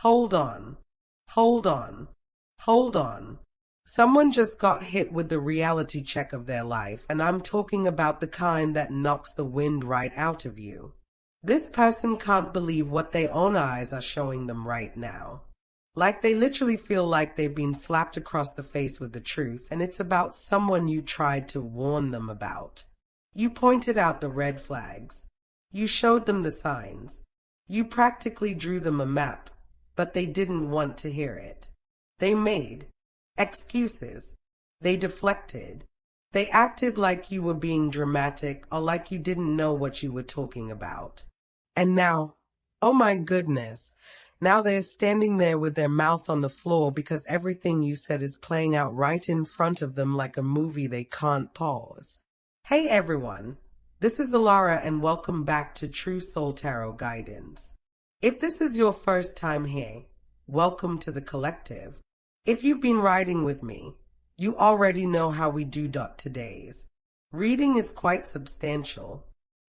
Hold on, hold on, hold on. Someone just got hit with the reality check of their life, and I'm talking about the kind that knocks the wind right out of you. This person can't believe what their own eyes are showing them right now. Like they literally feel like they've been slapped across the face with the truth, and it's about someone you tried to warn them about. You pointed out the red flags. You showed them the signs. You practically drew them a map, but they didn't want to hear it. They made excuses. They deflected. They acted like you were being dramatic or like you didn't know what you were talking about. And now, oh my goodness, now they're standing there with their mouth on the floor because everything you said is playing out right in front of them like a movie they can't pause. Hey everyone, this is Alara and welcome back to True Soul Tarot Guidance. If this is your first time here, welcome to the collective. If you've been riding with me, you already know how we do today's. Reading is quite substantial.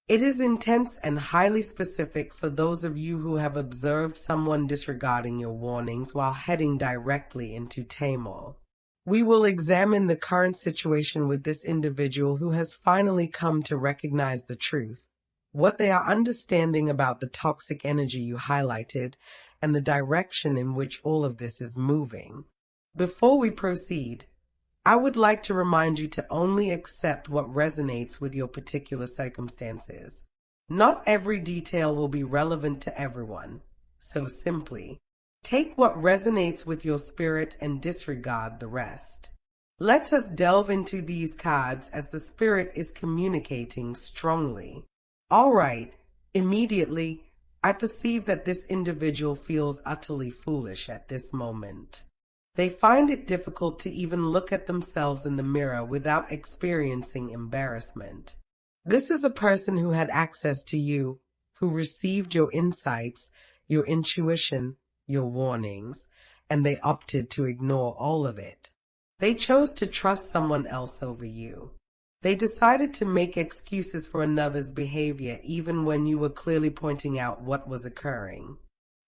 It is intense and highly specific for those of you who have observed someone disregarding your warnings while heading directly into turmoil. We will examine the current situation with this individual who has finally come to recognize the truth, what they are understanding about the toxic energy you highlighted, and the direction in which all of this is moving. Before we proceed, I would like to remind you to only accept what resonates with your particular circumstances. Not every detail will be relevant to everyone, so simply take what resonates with your spirit and disregard the rest. Let us delve into these cards as the spirit is communicating strongly. All right, immediately, I perceive that this individual feels utterly foolish at this moment. They find it difficult to even look at themselves in the mirror without experiencing embarrassment. This is a person who had access to you, who received your insights, your intuition, your warnings, and they opted to ignore all of it. They chose to trust someone else over you. They decided to make excuses for another's behavior even when you were clearly pointing out what was occurring.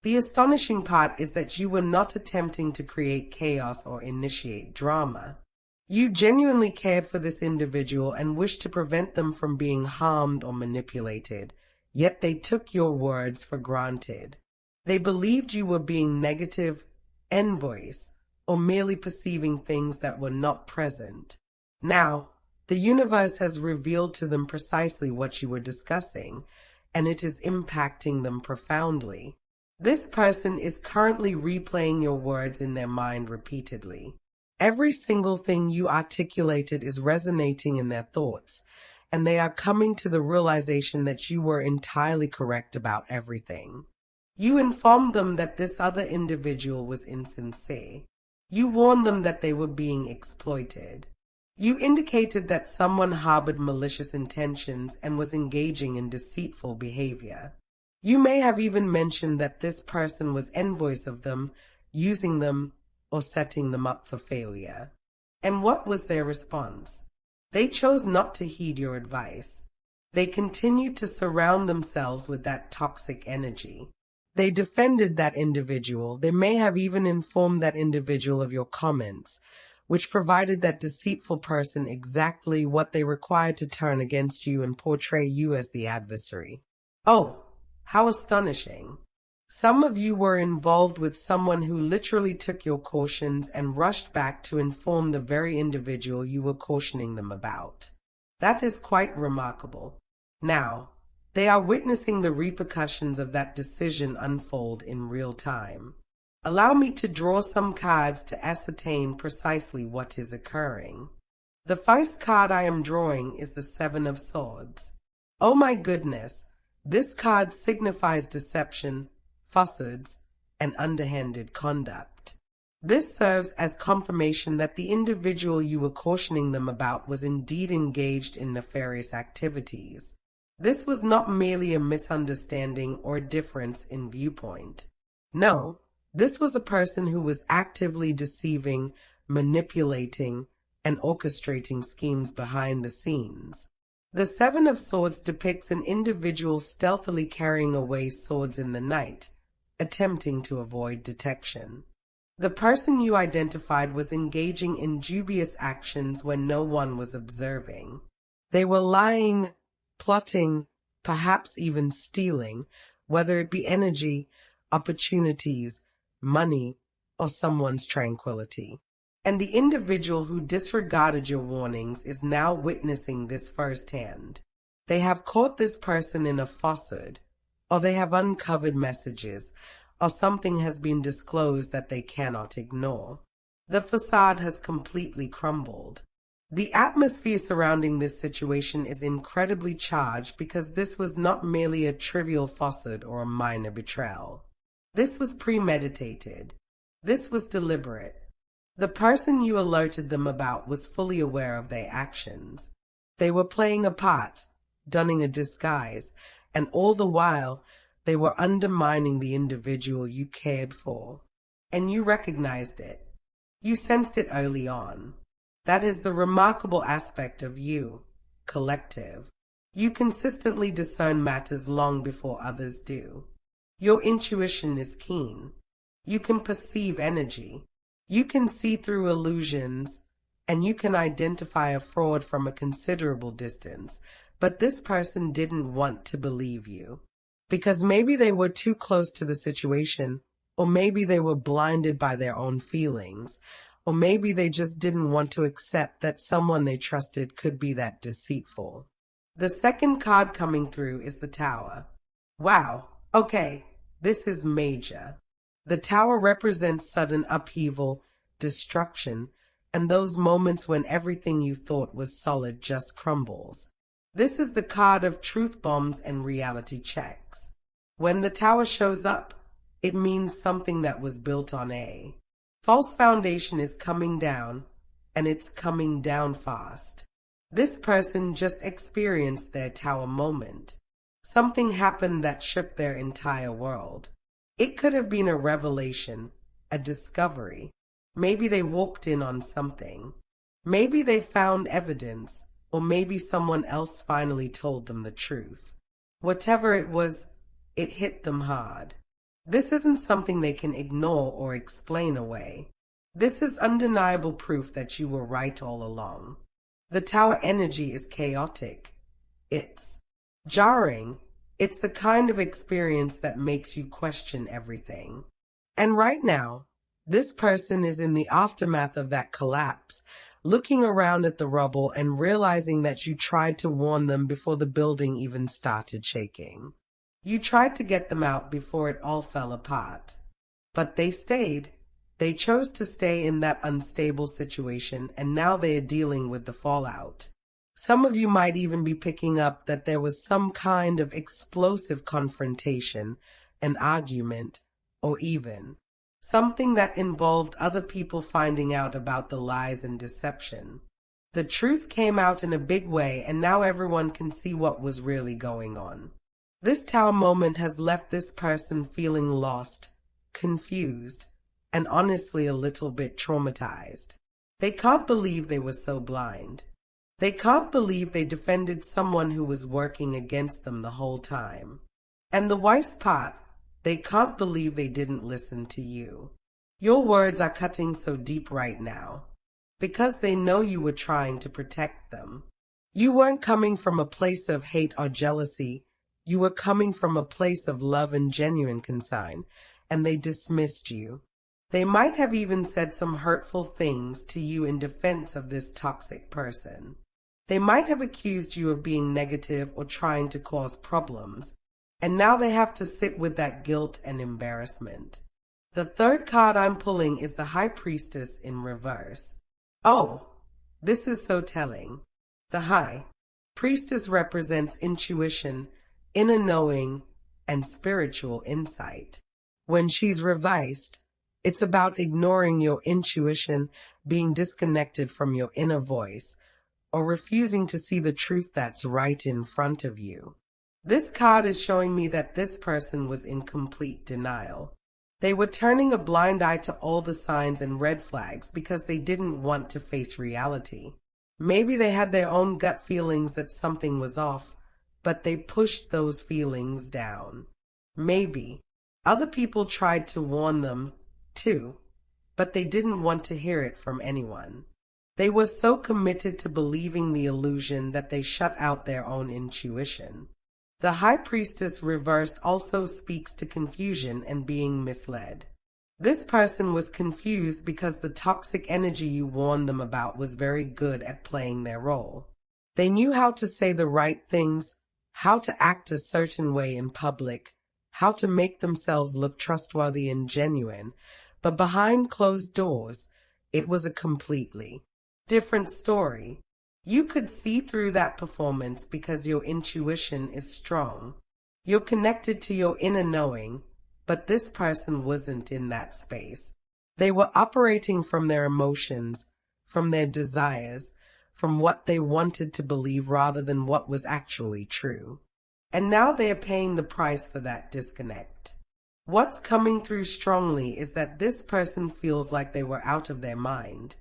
The astonishing part is that you were not attempting to create chaos or initiate drama. You genuinely cared for this individual and wished to prevent them from being harmed or manipulated, yet they took your words for granted. They believed you were being negative, envious, or merely perceiving things that were not present. Now, the universe has revealed to them precisely what you were discussing, and it is impacting them profoundly. This person is currently replaying your words in their mind repeatedly. Every single thing you articulated is resonating in their thoughts, and they are coming to the realization that you were entirely correct about everything. You informed them that this other individual was insincere. You warned them that they were being exploited. You indicated that someone harbored malicious intentions and was engaging in deceitful behavior. You may have even mentioned that this person was envious of them, using them, or setting them up for failure. And what was their response? They chose not to heed your advice. They continued to surround themselves with that toxic energy. They defended that individual. They may have even informed that individual of your comments, which provided that deceitful person exactly what they required to turn against you and portray you as the adversary. Oh, how astonishing. Some of you were involved with someone who literally took your cautions and rushed back to inform the very individual you were cautioning them about. That is quite remarkable. Now, they are witnessing the repercussions of that decision unfold in real time. Allow me to draw some cards to ascertain precisely what is occurring. The first card I am drawing is the Seven of Swords. Oh my goodness, this card signifies deception, falsehoods, and underhanded conduct. This serves as confirmation that the individual you were cautioning them about was indeed engaged in nefarious activities. This was not merely a misunderstanding or difference in viewpoint. No, this was a person who was actively deceiving, manipulating, and orchestrating schemes behind the scenes. The Seven of Swords depicts an individual stealthily carrying away swords in the night, attempting to avoid detection. The person you identified was engaging in dubious actions when no one was observing. They were lying, plotting, perhaps even stealing, whether it be energy, opportunities, money, or someone's tranquility. And the individual who disregarded your warnings is now witnessing this firsthand. They have caught this person in a falsehood, or they have uncovered messages, or something has been disclosed that they cannot ignore. The facade has completely crumbled. The atmosphere surrounding this situation is incredibly charged because this was not merely a trivial falsehood or a minor betrayal. This was premeditated. This was deliberate. The person you alerted them about was fully aware of their actions. They were playing a part, donning a disguise, and all the while, they were undermining the individual you cared for. And you recognized it. You sensed it early on. That is the remarkable aspect of you, collective. You consistently discern matters long before others do. Your intuition is keen. You can perceive energy. You can see through illusions, and you can identify a fraud from a considerable distance. But this person didn't want to believe you. Because maybe they were too close to the situation, or maybe they were blinded by their own feelings, or maybe they just didn't want to accept that someone they trusted could be that deceitful. The second card coming through is the Tower. Wow, okay, this is major. The Tower represents sudden upheaval, destruction, and those moments when everything you thought was solid just crumbles. This is the card of truth bombs and reality checks. When the Tower shows up, it means something that was built on a false foundation is coming down, and it's coming down fast. This person just experienced their Tower moment. Something happened that shook their entire world. It could have been a revelation, a discovery. Maybe they walked in on something. Maybe they found evidence. Or maybe someone else finally told them the truth. Whatever it was, it hit them hard. This isn't something they can ignore or explain away. This is undeniable proof that you were right all along. The Tower energy is chaotic. It's jarring. It's the kind of experience that makes you question everything. And right now, this person is in the aftermath of that collapse, looking around at the rubble and realizing that you tried to warn them before the building even started shaking. You tried to get them out before it all fell apart. But they stayed. They chose to stay in that unstable situation, and now they are dealing with the fallout. Some of you might even be picking up that there was some kind of explosive confrontation, an argument, or even something that involved other people finding out about the lies and deception. The truth came out in a big way, and now everyone can see what was really going on. This Tower moment has left this person feeling lost, confused, and honestly a little bit traumatized. They can't believe they were so blind. They can't believe they defended someone who was working against them the whole time. And the worst part, they can't believe they didn't listen to you. Your words are cutting so deep right now, because they know you were trying to protect them. You weren't coming from a place of hate or jealousy. You were coming from a place of love and genuine concern, and they dismissed you. They might have even said some hurtful things to you in defense of this toxic person. They might have accused you of being negative or trying to cause problems, and now they have to sit with that guilt and embarrassment. The third card I'm pulling is the High Priestess in reverse. Oh, this is so telling. The High Priestess represents intuition, inner knowing, and spiritual insight. When she's reversed, it's about ignoring your intuition, being disconnected from your inner voice, or refusing to see the truth that's right in front of you. This card is showing me that this person was in complete denial. They were turning a blind eye to all the signs and red flags because they didn't want to face reality. Maybe they had their own gut feelings that something was off, but they pushed those feelings down. Maybe Other people tried to warn them, too, but they didn't want to hear it from anyone. They were so committed to believing the illusion that they shut out their own intuition. The High Priestess reversed also speaks to confusion and being misled. This person was confused because the toxic energy you warned them about was very good at playing their role. They knew how to say the right things, how to act a certain way in public, how to make themselves look trustworthy and genuine, but behind closed doors, it was a completely different story. You could see through that performance because your intuition is strong. You're connected to your inner knowing, but this person wasn't in that space. They were operating from their emotions, from their desires, from what they wanted to believe rather than what was actually true. And now they are paying the price for that disconnect. What's coming through strongly is that this person feels like they were out of their mind.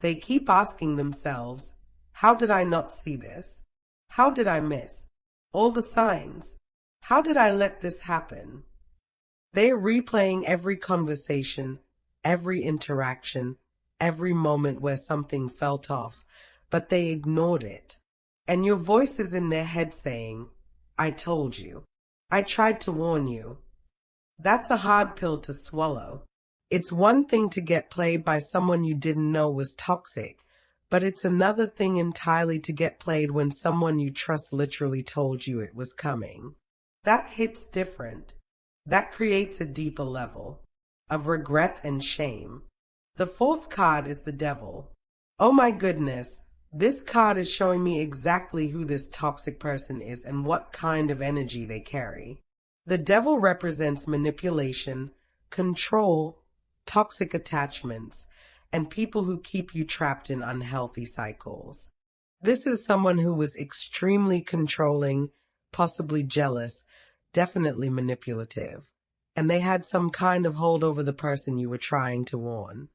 They keep asking themselves, how did I not see this? How did I miss all the signs? How did I let this happen? They are replaying every conversation, every interaction, every moment where something felt off, but they ignored it. And your voice is in their head saying, I told you. I tried to warn you. That's a hard pill to swallow. It's one thing to get played by someone you didn't know was toxic, but it's another thing entirely to get played when someone you trust literally told you it was coming. That hits different. That creates a deeper level of regret and shame. The fourth card is the Devil. Oh my goodness, this card is showing me exactly who this toxic person is and what kind of energy they carry. The Devil represents manipulation, control, toxic attachments, and people who keep you trapped in unhealthy cycles. This is someone who was extremely controlling, possibly jealous, definitely manipulative, and they had some kind of hold over the person you were trying to warn.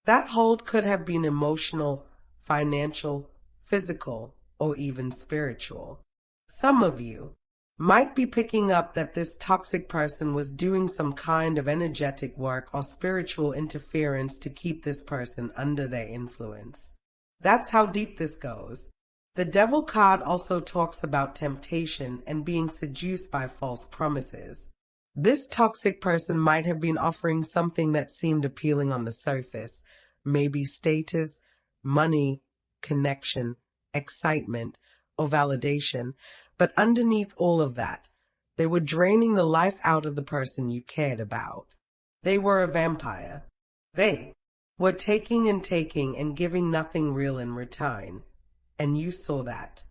That hold could have been emotional, financial, physical, or even spiritual. Some of you might be picking up that this toxic person was doing some kind of energetic work or spiritual interference to keep this person under their influence. That's how deep this goes. The Devil card also talks about temptation and being seduced by false promises. This toxic person might have been offering something that seemed appealing on the surface, maybe status, money, connection, excitement, or validation, but underneath all of that, they were draining the life out of the person you cared about. They were a vampire. They were taking and giving nothing real in return. And you saw that.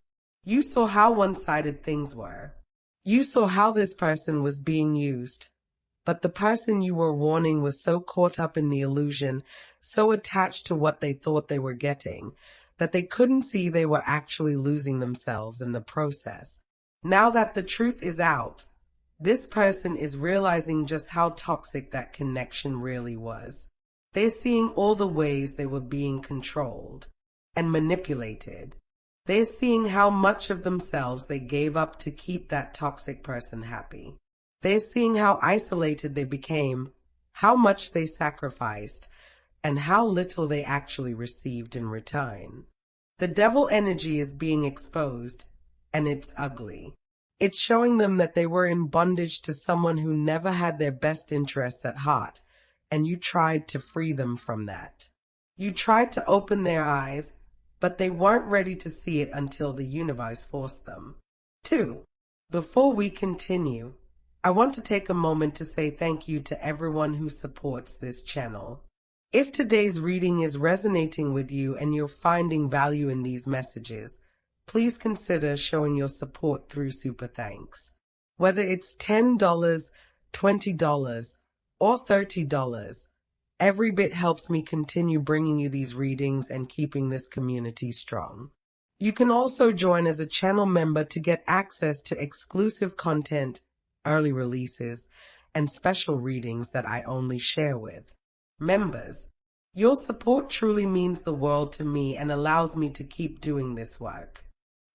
You saw how one-sided things were. You saw how this person was being used. But the person you were warning was so caught up in the illusion, so attached to what they thought they were getting, that they couldn't see they were actually losing themselves in the process. Now that the truth is out, this person is realizing just how toxic that connection really was. They're seeing all the ways they were being controlled and manipulated. They're seeing how much of themselves they gave up to keep that toxic person happy. They're seeing how isolated they became, how much they sacrificed, and how little they actually received in return. The Devil energy is being exposed, and it's ugly. It's showing them that they were in bondage to someone who never had their best interests at heart, and you tried to free them from that. You tried to open their eyes, but they weren't ready to see it until the universe forced them. 2. Before we continue, I want to take a moment to say thank you to everyone who supports this channel. If today's reading is resonating with you and you're finding value in these messages, please consider showing your support through Super Thanks. Whether it's $10, $20, or $30, every bit helps me continue bringing you these readings and keeping this community strong. You can also join as a channel member to get access to exclusive content, early releases, and special readings that I only share with members. Your support truly means the world to me and allows me to keep doing this work.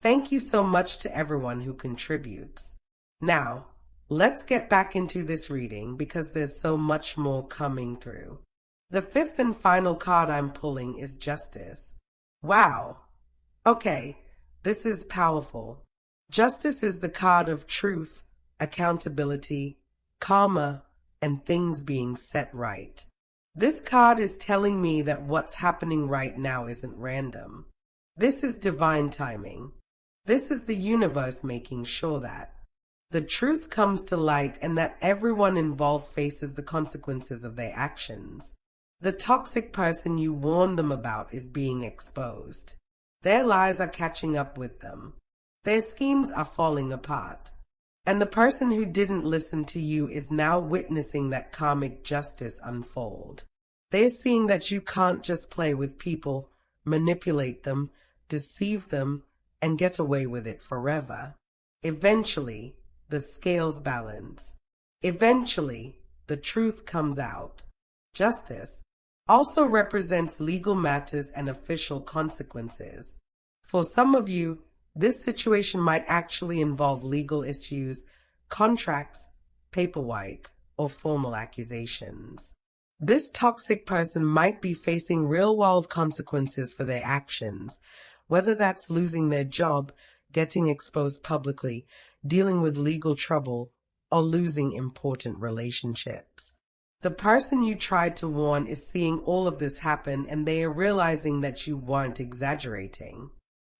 Thank you so much to everyone who contributes. Now, let's get back into this reading because there's so much more coming through. The fifth and final card I'm pulling is Justice. Wow. Okay, this is powerful. Justice is the card of truth, accountability, karma, and things being set right. This card is telling me that what's happening right now isn't random. This is divine timing. This is the universe making sure that the truth comes to light and that everyone involved faces the consequences of their actions. The toxic person you warned them about is being exposed. Their lies are catching up with them. Their schemes are falling apart. And the person who didn't listen to you is now witnessing that karmic justice unfold. They're seeing that you can't just play with people, manipulate them, deceive them, and get away with it forever. Eventually, the scales balance. Eventually, the truth comes out. Justice also represents legal matters and official consequences. For some of you, this situation might actually involve legal issues, contracts, paperwork, or formal accusations. This toxic person might be facing real-world consequences for their actions, whether that's losing their job, getting exposed publicly, dealing with legal trouble, or losing important relationships. The person you tried to warn is seeing all of this happen and they are realizing that you weren't exaggerating.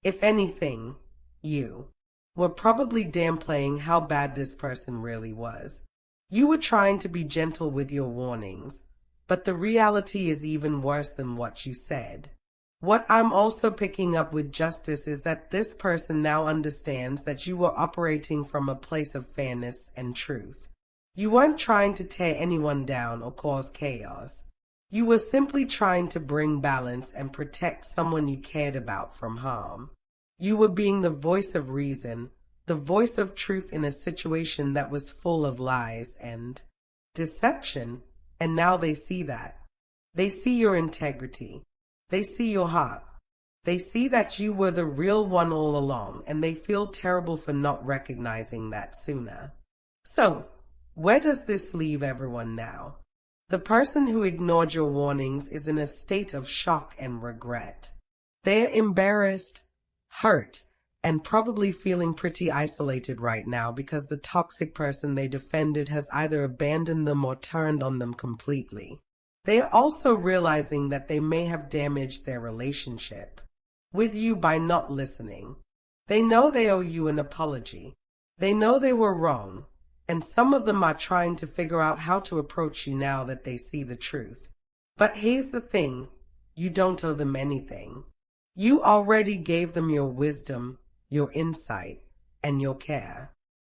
If anything, you were probably downplaying how bad this person really was. You were trying to be gentle with your warnings, but the reality is even worse than what you said. What I'm also picking up with Justice is that this person now understands that you were operating from a place of fairness and truth. You weren't trying to tear anyone down or cause chaos. You were simply trying to bring balance and protect someone you cared about from harm. You were being the voice of reason, the voice of truth in a situation that was full of lies and deception, and now they see that. They see your integrity. They see your heart. They see that you were the real one all along, and they feel terrible for not recognizing that sooner. So, where does this leave everyone now? The person who ignored your warnings is in a state of shock and regret. They're embarrassed, hurt, and probably feeling pretty isolated right now because the toxic person they defended has either abandoned them or turned on them completely. They are also realizing that they may have damaged their relationship with you by not listening. They know they owe you an apology. They know they were wrong, and some of them are trying to figure out how to approach you now that they see the truth. But here's the thing, you don't owe them anything. You already gave them your wisdom, your insight, and your care.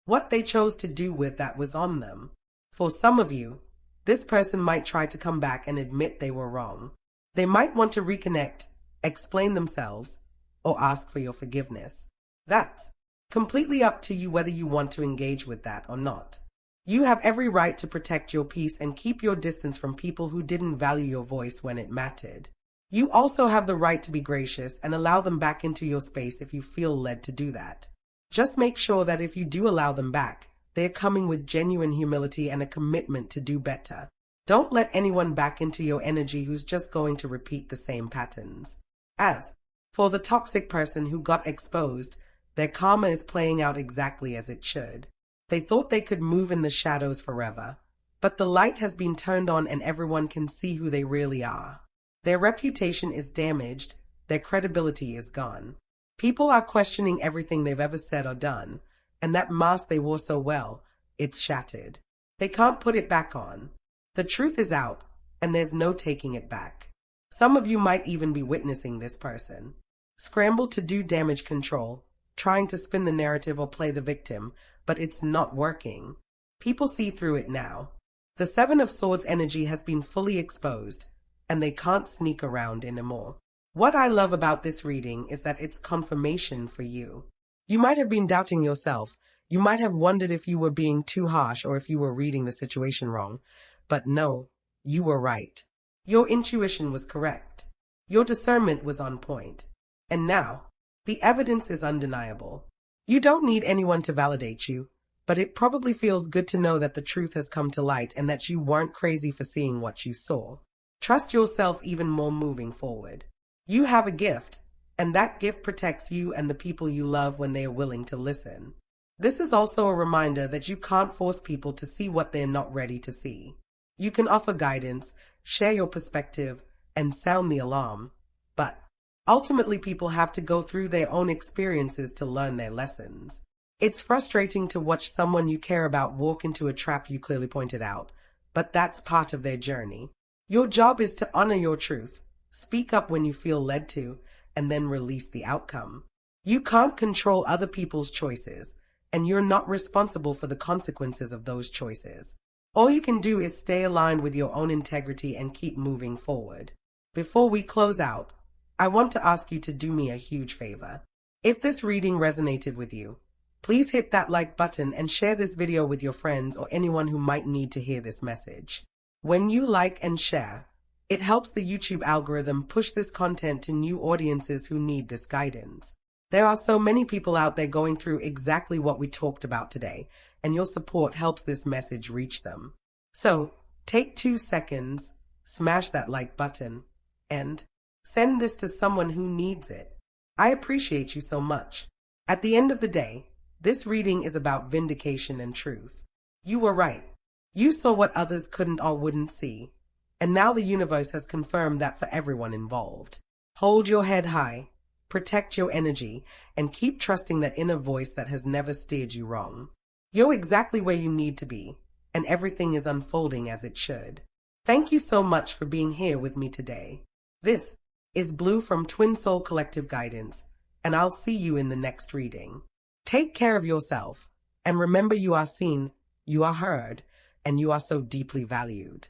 What they chose to do with that was on them. For some of you, this person might try to come back and admit they were wrong. They might want to reconnect, explain themselves, or ask for your forgiveness. That's completely up to you whether you want to engage with that or not. You have every right to protect your peace and keep your distance from people who didn't value your voice when it mattered. You also have the right to be gracious and allow them back into your space if you feel led to do that. Just make sure that if you do allow them back, they are coming with genuine humility and a commitment to do better. Don't let anyone back into your energy who's just going to repeat the same patterns. As for the toxic person who got exposed, their karma is playing out exactly as it should. They thought they could move in the shadows forever, but the light has been turned on and everyone can see who they really are. Their reputation is damaged, their credibility is gone. People are questioning everything they've ever said or done, and that mask they wore so well, it's shattered. They can't put it back on. The truth is out, and there's no taking it back. Some of you might even be witnessing this person scramble to do damage control, trying to spin the narrative or play the victim, but it's not working. People see through it now. The Seven of Swords energy has been fully exposed, and they can't sneak around anymore. What I love about this reading is that it's confirmation for you. You might have been doubting yourself. You might have wondered if you were being too harsh or if you were reading the situation wrong. But no, you were right. Your intuition was correct. Your discernment was on point. And now, the evidence is undeniable. You don't need anyone to validate you. but it probably feels good to know that the truth has come to light and that you weren't crazy for seeing what you saw. Trust yourself even more moving forward. You have a gift, and that gift protects you and the people you love when they are willing to listen. This is also a reminder that you can't force people to see what they're not ready to see. You can offer guidance, share your perspective, and sound the alarm, but ultimately people have to go through their own experiences to learn their lessons. It's frustrating to watch someone you care about walk into a trap you clearly pointed out, but that's part of their journey. Your job is to honor your truth, speak up when you feel led to, and then release the outcome. You can't control other people's choices, and you're not responsible for the consequences of those choices. All you can do is stay aligned with your own integrity and keep moving forward. Before we close out, I want to ask you to do me a huge favor. If this reading resonated with you, please hit that like button and share this video with your friends or anyone who might need to hear this message. When you like and share, it helps the YouTube algorithm push this content to new audiences who need this guidance. There are so many people out there going through exactly what we talked about today, and your support helps this message reach them. So, take 2 seconds, smash that like button, and send this to someone who needs it. I appreciate you so much. At the end of the day, this reading is about vindication and truth. You were right. You saw what others couldn't or wouldn't see, and now the universe has confirmed that for everyone involved. Hold your head high, protect your energy, and keep trusting that inner voice that has never steered you wrong. You're exactly where you need to be, and everything is unfolding as it should. Thank you so much for being here with me today. This is Blue from Twin Soul Collective Guidance, and I'll see you in the next reading. Take care of yourself, and remember you are seen, you are heard, and you are so deeply valued.